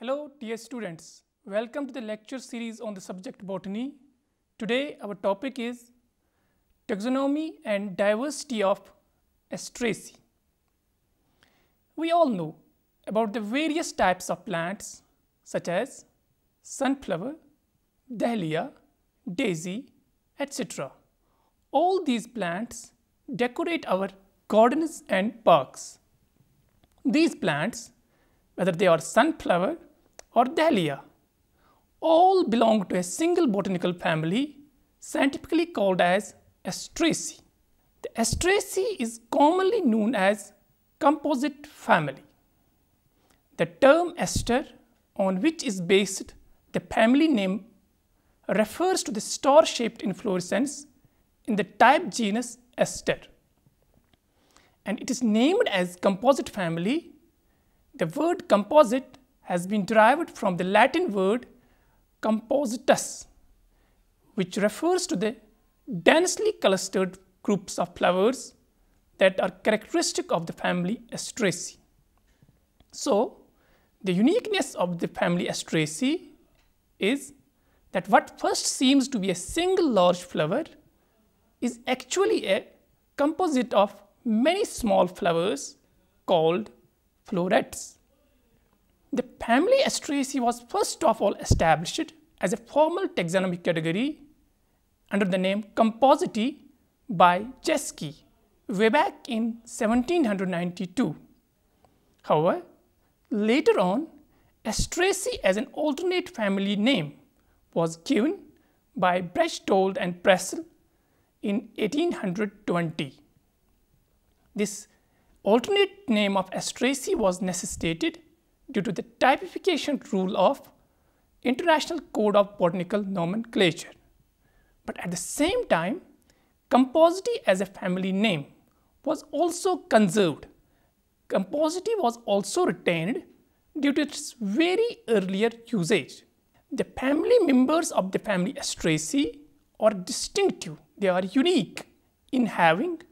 Hello dear students, welcome to the lecture series on the subject botany. Today our topic is taxonomy and diversity of Asteraceae. We all know about the various types of plants such as sunflower, dahlia, daisy, etc. All these plants decorate our gardens and parks. These plants, whether they are sunflower or dahlia, all belong to a single botanical family scientifically called as Asteraceae. The Asteraceae is commonly known as composite family. The term aster, on which is based the family name, refers to the star-shaped inflorescence in the type genus Aster, and it is named as composite family. The word composite has been derived from the Latin word compositus, which refers to the densely clustered groups of flowers that are characteristic of the family Asteraceae. So, the uniqueness of the family Asteraceae is that what first seems to be a single large flower is actually a composite of many small flowers called florets. The family Asteraceae was first of all established as a formal taxonomic category under the name Compositae by Jeske way back in 1792. However, later on, Asteraceae as an alternate family name was given by Berchtold and Pressel in 1820. This alternate name of Asteraceae was necessitated due to the typification rule of International Code of Botanical Nomenclature. But at the same time, Compositae as a family name was also conserved. Compositae was also retained due to its very earlier usage. The family members of the family Asteraceae are distinctive. They are unique in having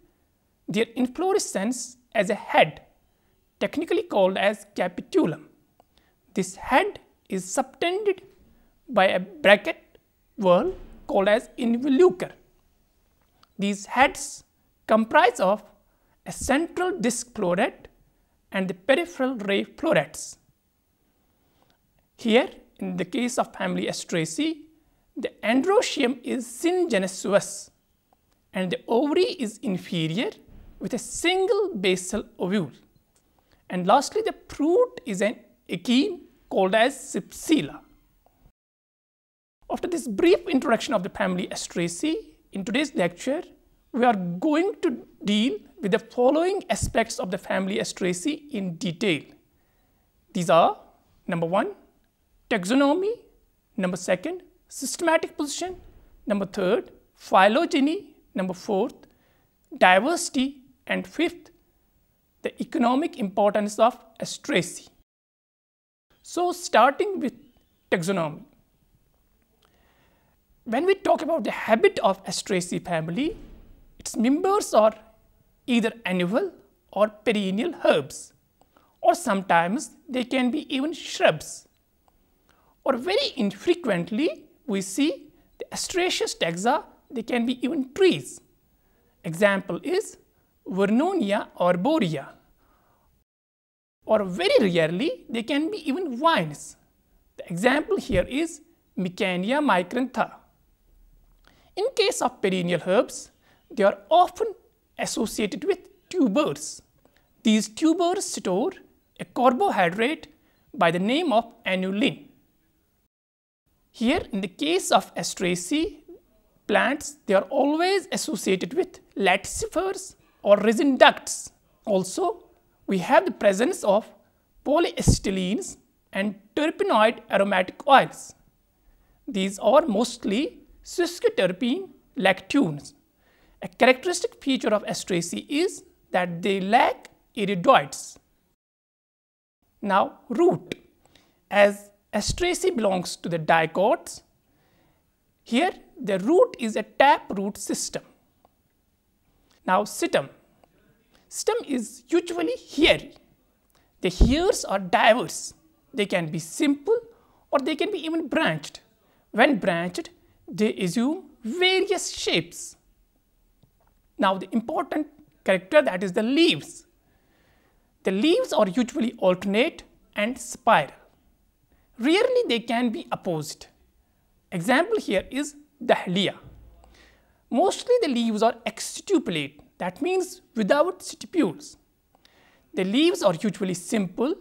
their inflorescence as a head, technically called as capitulum. This head is subtended by a bracket whorl called as involucre. These heads comprise of a central disc floret and the peripheral ray florets. Here, in the case of family Asteraceae, the androecium is syngenesious and the ovary is inferior with a single basal ovule. And lastly, the fruit is an achene called as cypsela. After this brief introduction of the family Asteraceae, in today's lecture, we are going to deal with the following aspects of the family Asteraceae in detail. These are: number 1, taxonomy; number 2, systematic position; number 3, phylogeny; number 4, diversity; and 5th, the economic importance of Asteraceae. So, starting with taxonomy. When we talk about the habit of Asteraceae family, its members are either annual or perennial herbs, or sometimes they can be even shrubs, or very infrequently we see the Asteraceous taxa, they can be even trees. Example is Vernonia arborea, or very rarely they can be even vines. The example here is Micania micrantha. In case of perennial herbs, they are often associated with tubers. These tubers store a carbohydrate by the name of annullin. Here, in the case of Asteraceae plants, they are always associated with laticifers or resin ducts. Also, we have the presence of polyacetylens and terpenoid aromatic oils. These are mostly sesquiterpene lactunes. A characteristic feature of Asteraceae is that they lack iridoids. Now, root. As Asteraceae belongs to the dicots, here the root is a tap root system. Now, stem. Stem is usually hairy. The hairs are diverse. they can be simple or they can be even branched. When branched, they assume various shapes. Now the important character, that is the leaves. The leaves are usually alternate and spiral. Rarely they can be opposite. Example here is dahlia. Mostly the leaves are exstipulate, that means without stipules. The leaves are usually simple,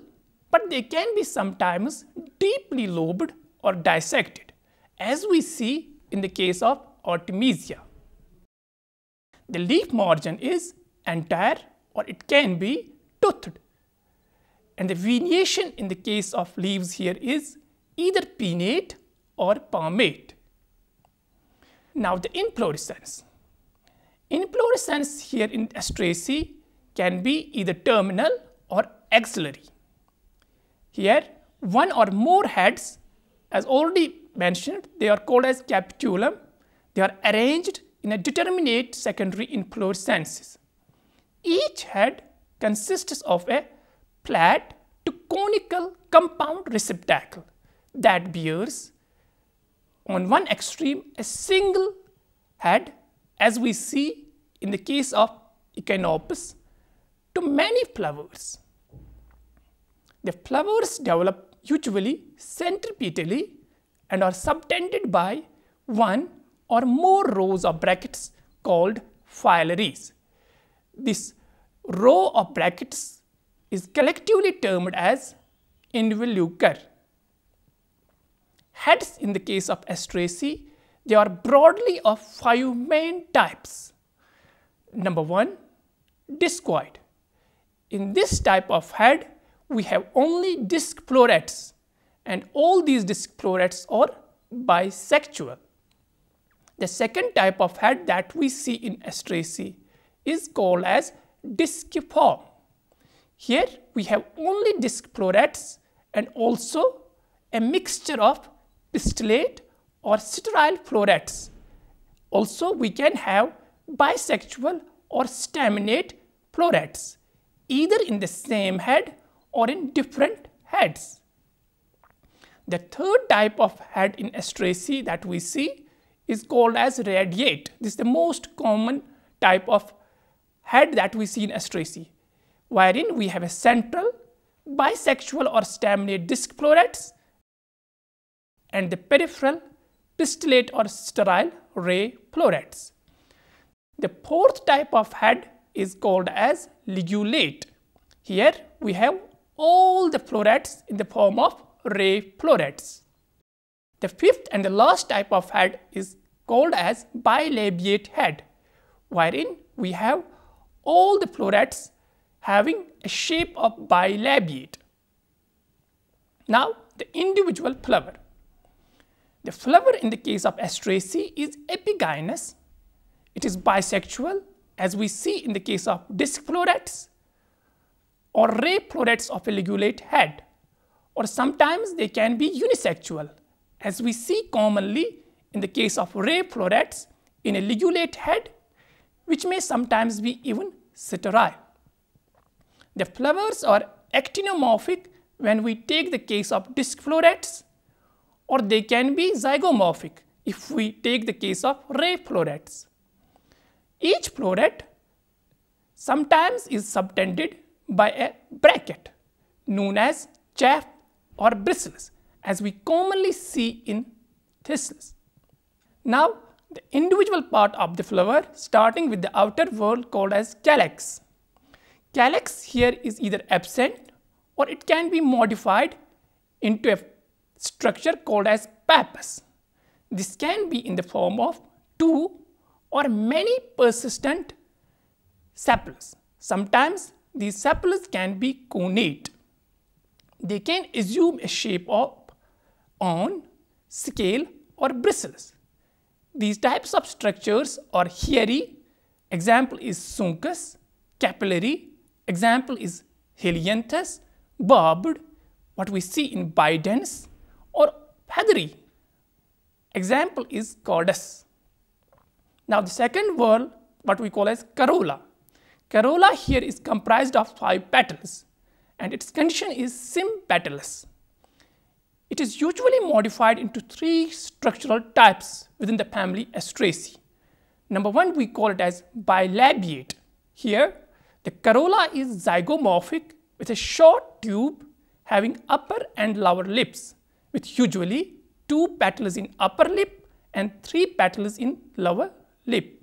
but they can be sometimes deeply lobed or dissected, as we see in the case of Artemisia. The leaf margin is entire or it can be toothed, and the venation in the case of leaves here is either pinnate or palmate. Now the inflorescence. Inflorescence here in Asteraceae can be either terminal or axillary. Here one or more heads, as already mentioned, they are called as capitulum. They are arranged in a determinate secondary inflorescences. Each head consists of a flat to conical compound receptacle that bears on one extreme a single head, as we see in the case of Echinopsis, to many flowers. The flowers develop usually centripetally and are subtended by one or more rows of brackets called phyllaries. This row of brackets is collectively termed as involucre. Heads in the case of Asteraceae, they are broadly of 5 main types. Number 1, discoid. In this type of head, we have only disc florets, and all these disc florets are bisexual. The second type of head that we see in Asteraceae is called as disciform. Here we have only disc florets and also a mixture of pistillate or sterile florets. Also we can have bisexual or staminate florets, either in the same head or in different heads. The third type of head in Asteraceae that we see is called as radiate. This is the most common type of head that we see in Asteraceae, wherein we have a central bisexual or staminate disc florets and the peripheral pistillate or sterile ray florets. The fourth type of head is called as ligulate. Here we have all the florets in the form of ray florets. The fifth and the last type of head is called as bilabiate head, wherein we have all the florets having a shape of bilabiate. Now the individual flower. The flower in the case of Asteraceae is epigynous. It is bisexual, as we see in the case of disc florets or ray florets of a ligulate head, or sometimes they can be unisexual, as we see commonly in the case of ray florets in a ligulate head, which may sometimes be even sterile. The flowers are actinomorphic when we take the case of disc florets, or they can be zygomorphic if we take the case of ray florets. Each floret sometimes is subtended by a bracket known as chaff or bristles, as we commonly see in thistles. Now the individual part of the flower, starting with the outer whorl called as calyx. Calyx here is either absent or it can be modified into a structure called as pappus. This can be in the form of 2 or many persistent sepals. Sometimes these sepals can be connate. They can assume a shape of on, scale or bristles. These types of structures are hairy. Example is Suncus. Capillary. Example is Helianthus. Barbed, what we see in Bidens, or feathery. Example is Courese. Now the second whorl, what we call as corolla. Corolla here is comprised of 5 petals and its condition is sympatalous. It is usually modified into three structural types within the family Asteraceae. Number one, we call it as bilabiate. Here, the corolla is zygomorphic with a short tube having upper and lower lips, with usually 2 petals in upper lip and 3 petals in lower lip.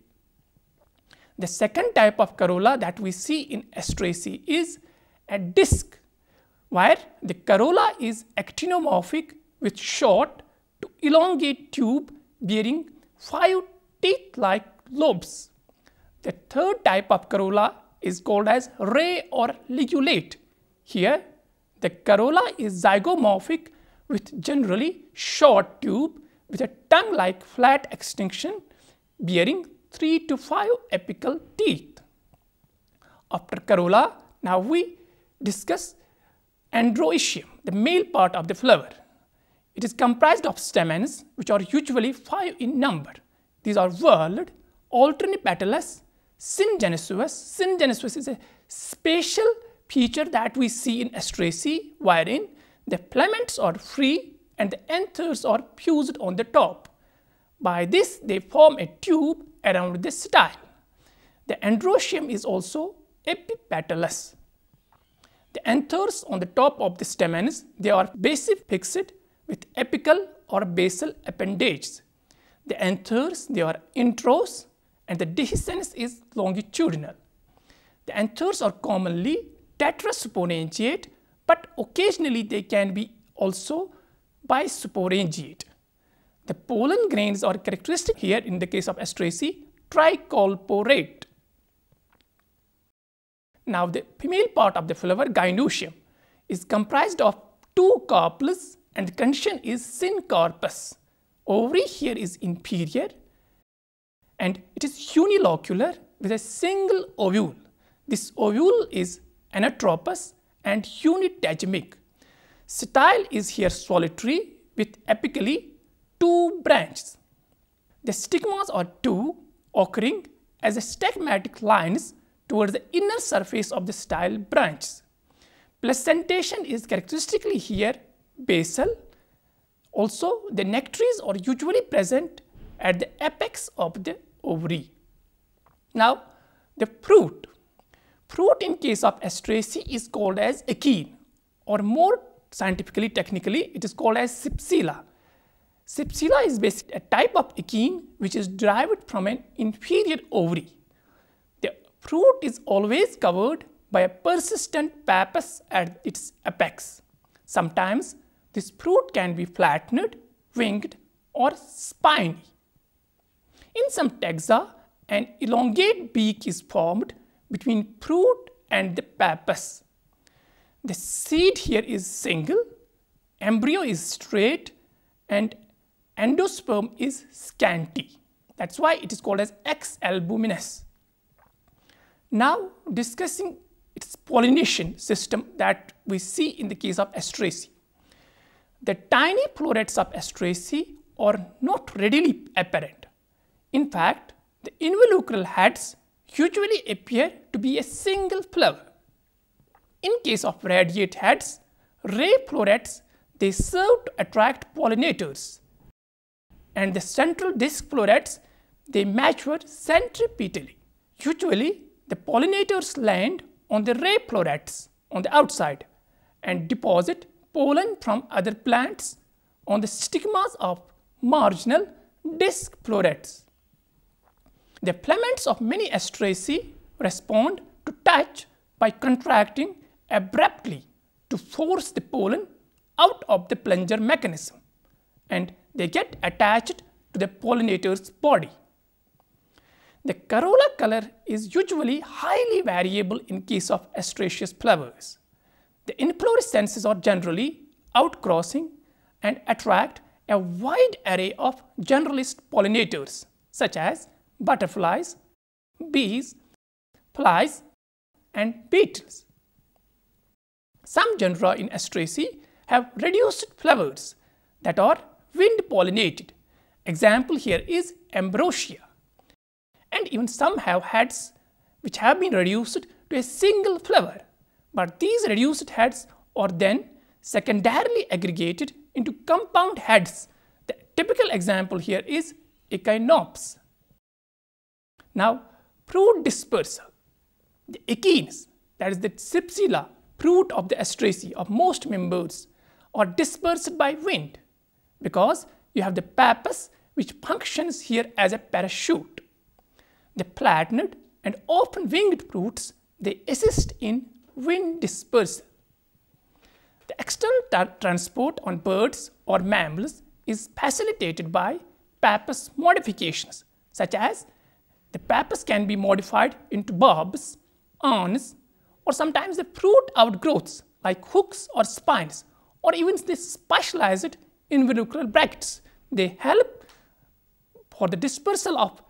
The second type of corolla that we see in Asteraceae is a disc, where the corolla is actinomorphic with short to elongate tube bearing 5 teeth-like lobes. The third type of corolla is called as ray or ligulate. Here, the corolla is zygomorphic with generally short tube with a tongue-like flat extension bearing 3 to 5 apical teeth. After corolla, now we discuss androecium, the male part of the flower. It is comprised of stamens which are usually 5 in number. These are whorled, alternipetalous, syngenesious. Syngenesious is a special feature that we see in Asteraceae, wherein the filaments are free and the anthers are fused on the top. By this, they form a tube around the style. The androecium is also epipetalous. The anthers on the top of the stamens, they are basifixed with apical or basal appendages. The anthers, they are introse and the dehiscence is longitudinal. The anthers are commonly tetrasporangiate, but occasionally they can be also bisporangiate. The pollen grains are characteristic here in the case of Asteraceae, tricolporate. Now the female part of the flower, gynoecium, is comprised of 2 carpels and the condition is syncarpous. Ovary here is inferior and it is unilocular with a single ovule. This ovule is anatropous and unitagemic. Style is here solitary with apically 2 branches. The stigmas are 2, occurring as stigmatic lines towards the inner surface of the style branches. Placentation is characteristically here basal. Also, the nectaries are usually present at the apex of the ovary. Now, the fruit. Fruit in case of Asteraceae is called as achene, or more scientifically, technically, it is called as cypsela. Cypsela is basically a type of achene which is derived from an inferior ovary. The fruit is always covered by a persistent pappus at its apex. Sometimes this fruit can be flattened, winged, or spiny. In some taxa, an elongate beak is formed between fruit and the pappus. The seed here is single, embryo is straight, and endosperm is scanty. That's why it is called as X-albuminous. Now discussing its pollination system that we see in the case of Asteraceae. The tiny florets of Asteraceae are not readily apparent. In fact, the involucral heads usually appear to be a single flower. In case of radiate heads, ray florets, they serve to attract pollinators. And the central disc florets, they mature centripetally. Usually, the pollinators land on the ray florets on the outside and deposit pollen from other plants on the stigmas of marginal disc florets. The filaments of many Asteraceae respond to touch by contracting abruptly to force the pollen out of the plunger mechanism, and they get attached to the pollinator's body. The corolla color is usually highly variable in case of Asteraceous flowers. The inflorescences are generally outcrossing and attract a wide array of generalist pollinators such as butterflies, bees, flies, and beetles. Some genera in Asteraceae have reduced flowers that are wind pollinated. Example here is ambrosia. And even some have heads which have been reduced to a single flower, but these reduced heads are then secondarily aggregated into compound heads. The typical example here is Echinops. Now, fruit dispersal. The achenes, that is the Cypsela, fruit of the Asteraceae of most members, are dispersed by wind because you have the pappus which functions here as a parachute. The flattened and often winged fruits, they assist in wind dispersal. The external transport on birds or mammals is facilitated by pappus modifications, such as the pappus can be modified into bulbs, awns, or sometimes the fruit outgrowths like hooks or spines, or even the specialized involucral brackets. They help for the dispersal of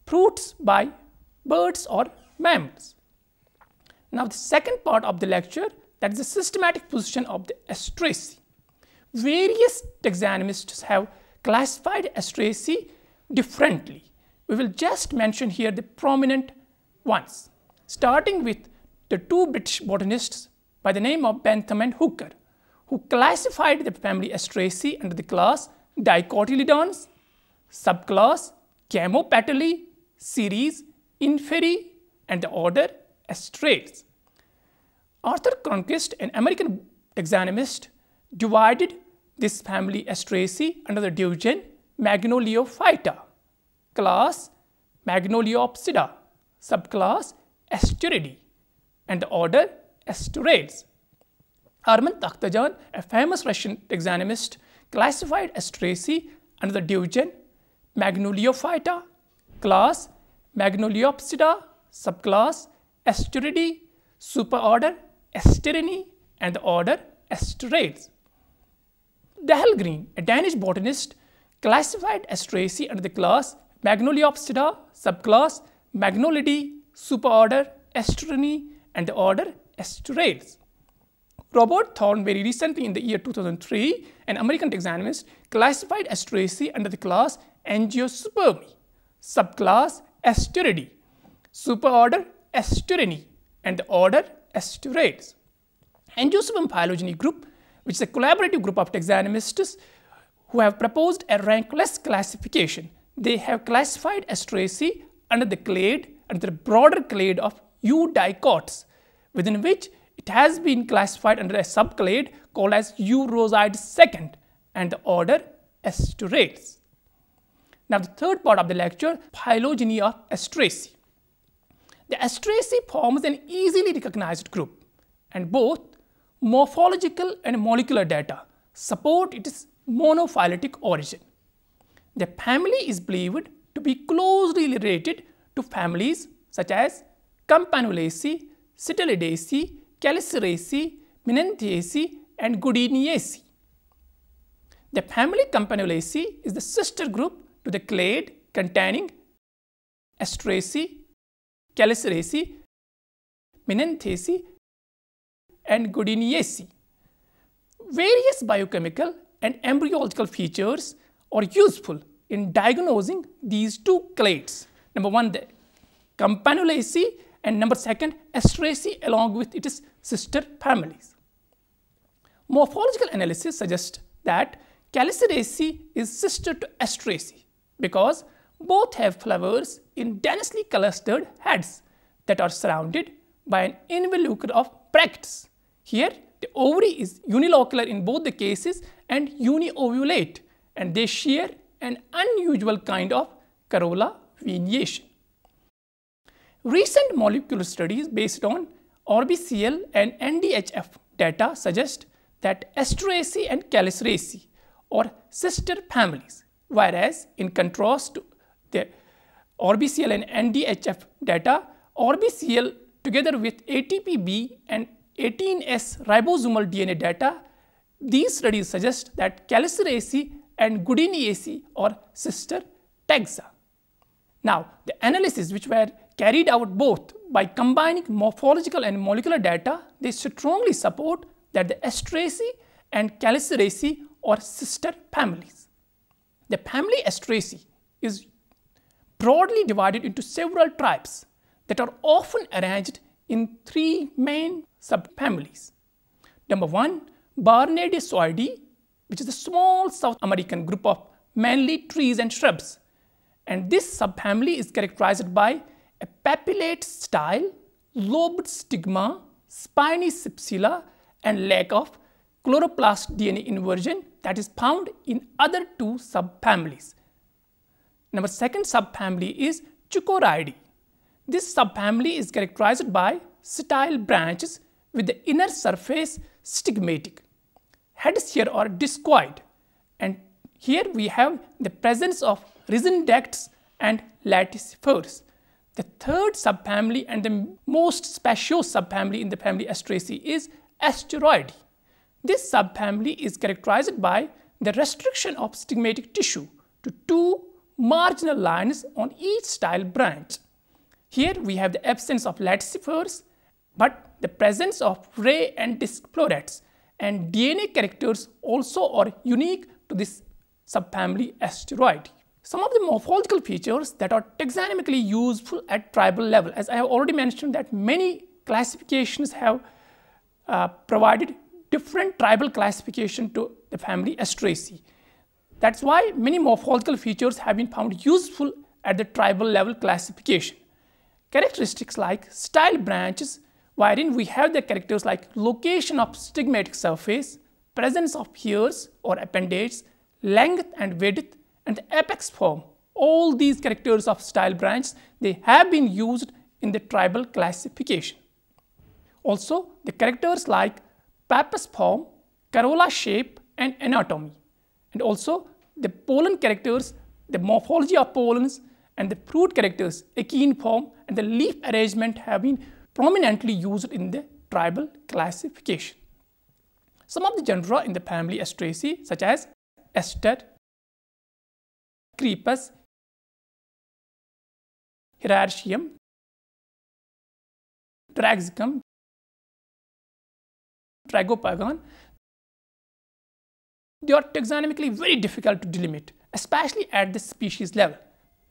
fruits by birds or mammals. Now, the second part of the lecture, that is the systematic position of the Asteraceae. Various taxonomists have classified Asteraceae differently. We will just mention here the prominent ones, starting with the two British botanists by the name of Bentham and Hooker, who classified the family Asteraceae under the class Dicotyledons, subclass Gamopetalae, series Inferi, and the order Astrales. Arthur Cronquist, an American taxonomist, divided this family Asteraceae under the division Magnoliophyta, class Magnoliopsida, subclass Asteridae, and the order Asterales. Armen Takhtajan, a famous Russian taxonomist, classified Asteraceae under the division Magnoliophyta, class Magnoliopsida, subclass Asteridae, superorder Asterini, and the order Asterales. Dahlgren, a Danish botanist, classified Asteraceae under the class Magnoliopsida, subclass Magnolidae, superorder Asterini, and the order Asterales. Robert Thorne, very recently in the year 2003, an American taxonomist, classified Asteraceae under the class Angiospermae, subclass Asteridae, superorder Asterini, and the order Asterales. Angiosperm phylogeny group, which is a collaborative group of taxonomists who have proposed a rankless classification. They have classified Asteraceae under the clade, under the broader clade of Eudicots, within which it has been classified under a subclade called as Euroside II, and the order Asterales. Now, the third part of the lecture, phylogeny of Asteraceae. The Asteraceae forms an easily recognized group, and both morphological and molecular data support its monophyletic origin. The family is believed to be closely related to families such as Campanulaceae, Citalidaceae, Caliceraceae, Menanthaceae, and Goodeniaceae. The family Campanulaceae is the sister group to the clade containing Asteraceae, Caliceraceae, Menanthaceae, and Goodeniaceae. Various biochemical and embryological features are useful in diagnosing these two clades. Number one, the Campanulaceae, and number second, Asteraceae along with its sister families. Morphological analysis suggests that Caliceraceae is sister to Asteraceae because both have flowers in densely clustered heads that are surrounded by an involucre of bracts. Here, the ovary is unilocular in both the cases and uniovulate, and they share an unusual kind of corolla veniation. Recent molecular studies based on RBCL and NDHF data suggest that Asteraceae and Caliceraceae are sister families, whereas in contrast to the RBCL and NDHF data, RBCL together with ATPB and 18S ribosomal DNA data, these studies suggest that Caliceraceae and Goodeniaceae are sister taxa. Now, the analysis which were carried out both by combining morphological and molecular data, they strongly support that the Asteraceae and Caliceraceae are sister families. The family Asteraceae is broadly divided into several tribes that are often arranged in three main subfamilies. Number one, Barnardisoideae, which is a small South American group of mainly trees and shrubs. And this subfamily is characterized by a papillate style, lobed stigma, spiny sepsilla, and lack of chloroplast DNA inversion that is found in other two subfamilies. Number second subfamily is Courese. This subfamily is characterized by style branches with the inner surface stigmatic. Heads here are discoid, and here we have the presence of resin ducts and laticifers. The third subfamily and the most spacious subfamily in the family Asteraceae is Asteroideae. This subfamily is characterized by the restriction of stigmatic tissue to two marginal lines on each style branch. Here we have the absence of laticifers, but the presence of ray and disc florets, and DNA characters also are unique to this subfamily Asteroideae. Some of the morphological features that are taxonomically useful at tribal level, as I have already mentioned that many classifications have provided different tribal classification to the family Asteraceae. That's why many morphological features have been found useful at the tribal level classification. Characteristics like style branches, wherein we have the characters like location of stigmatic surface, presence of hairs or appendages, length and width, and the apex form. All these characters of style branch, they have been used in the tribal classification. Also, the characters like pappus form, corolla shape, and anatomy. And also the pollen characters, the morphology of pollens, and the fruit characters, achene form, and the leaf arrangement have been prominently used in the tribal classification. Some of the genera in the family Asteraceae, such as Aster, Courese, Hieracium, Taraxacum, Tragopagon, they are taxonomically very difficult to delimit, especially at the species level.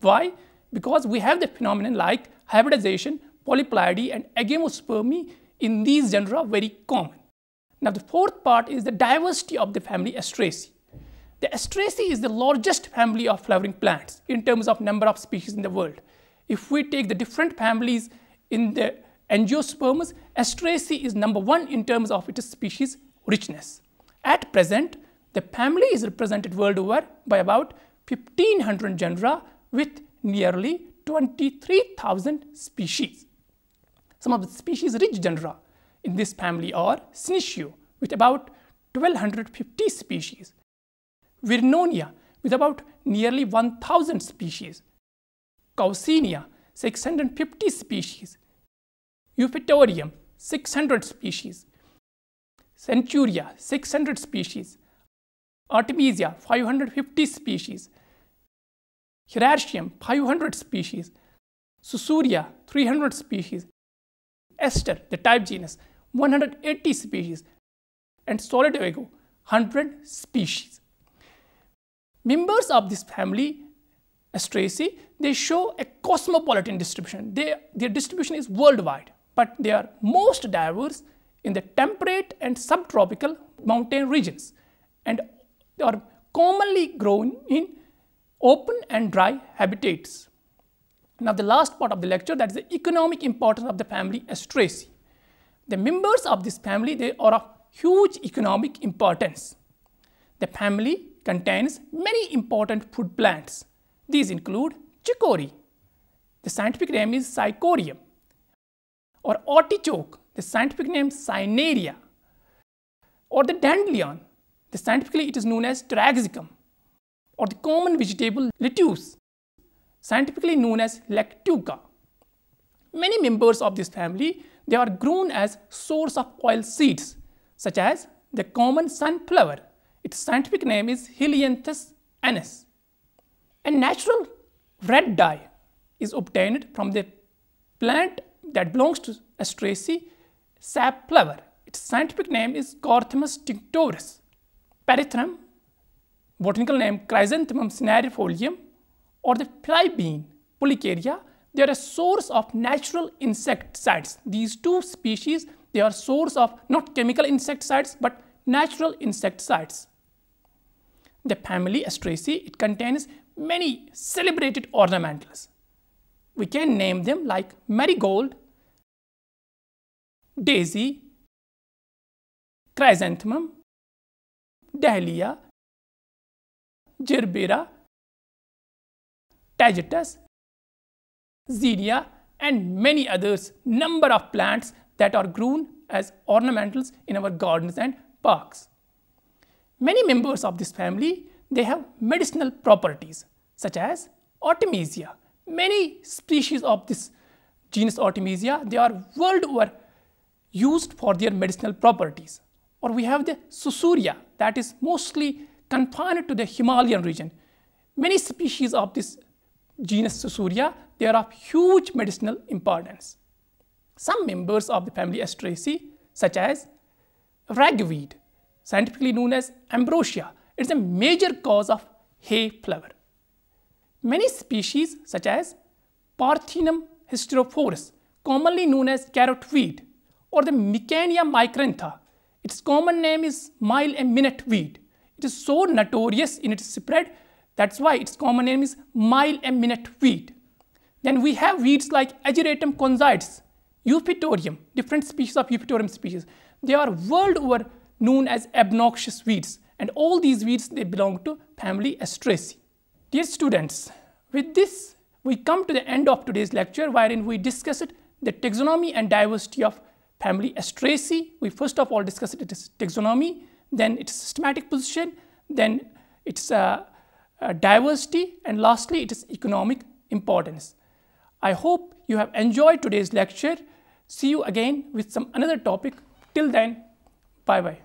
Why? Because we have the phenomenon like hybridization, polyploidy, and agamospermy in these genera very common. Now the fourth part is the diversity of the family Asteraceae. The Asteraceae is the largest family of flowering plants in terms of number of species in the world. If we take the different families in the angiosperms, Asteraceae is number one in terms of its species richness. At present, the family is represented world over by about 1500 genera with nearly 23,000 species. Some of the species-rich genera in this family are Senecio with about 1250 species, Vernonia with about nearly 1000 species, Caucinia 650 species, Euphautorium 600 species, Centuria 600 species, Artemisia 550 species, Hieracium 500 species, Susuria 300 species, Aster, the type genus, 180 species, and Solidago 100 species. Members of this family Asteraceae, they show a cosmopolitan distribution. Their distribution is worldwide, but they are most diverse in the temperate and subtropical mountain regions, and they are commonly grown in open and dry habitats. Now the last part of the lecture, that is the economic importance of the family Asteraceae. The members of this family, they are of huge economic importance. The family contains many important food plants. These include chicory, the scientific name is Psychorium, or artichoke, the scientific name is Cynaria, or the dandelion, the scientifically it is known as Taraxacum, or the common vegetable lettuce, scientifically known as Lactuca. Many members of this family, they are grown as source of oil seeds, such as the common sunflower. Its scientific name is Helianthus annuus. A natural red dye is obtained from the plant that belongs to Asteraceae, safflower. Its scientific name is Carthamus tinctorius. Perithrum, botanical name Chrysanthemum cinearifolium, or the fly bean, Pulicaria, they are a source of natural insecticides. These two species, they are source of not chemical insecticides but natural insecticides. the family Asteraceae, it contains many celebrated ornamentals. We can name them like marigold, daisy, chrysanthemum, dahlia, gerbera, tagetes, zinnia, and many others, number of plants that are grown as ornamentals in our gardens and parks. Many members of this family, they have medicinal properties such as Artemisia. Many species of this genus Artemisia, they are world over used for their medicinal properties. Or we have the Susuria, that is mostly confined to the Himalayan region. Many species of this genus Susuria, they are of huge medicinal importance. Some members of the family Asteraceae, such as ragweed, scientifically known as ambrosia, it is a major cause of hay flower. Many species such as Parthenum hysterophorus, commonly known as carrot weed, or the Micania micrantha, its common name is mile a minute weed. It is so notorious in its spread, that's why its common name is mile a minute weed. Then we have weeds like Ageratum conzoides, Euphytorium, different species of Euphytorium species. They are world over known as obnoxious weeds, and all these weeds, they belong to family Asteraceae. Dear students, with this we come to the end of today's lecture, wherein we discussed the taxonomy and diversity of family Asteraceae. We first of all discussed its taxonomy, then its systematic position, then its diversity, and lastly its economic importance. I hope you have enjoyed today's lecture. See you again with some another topic. Till then, bye bye.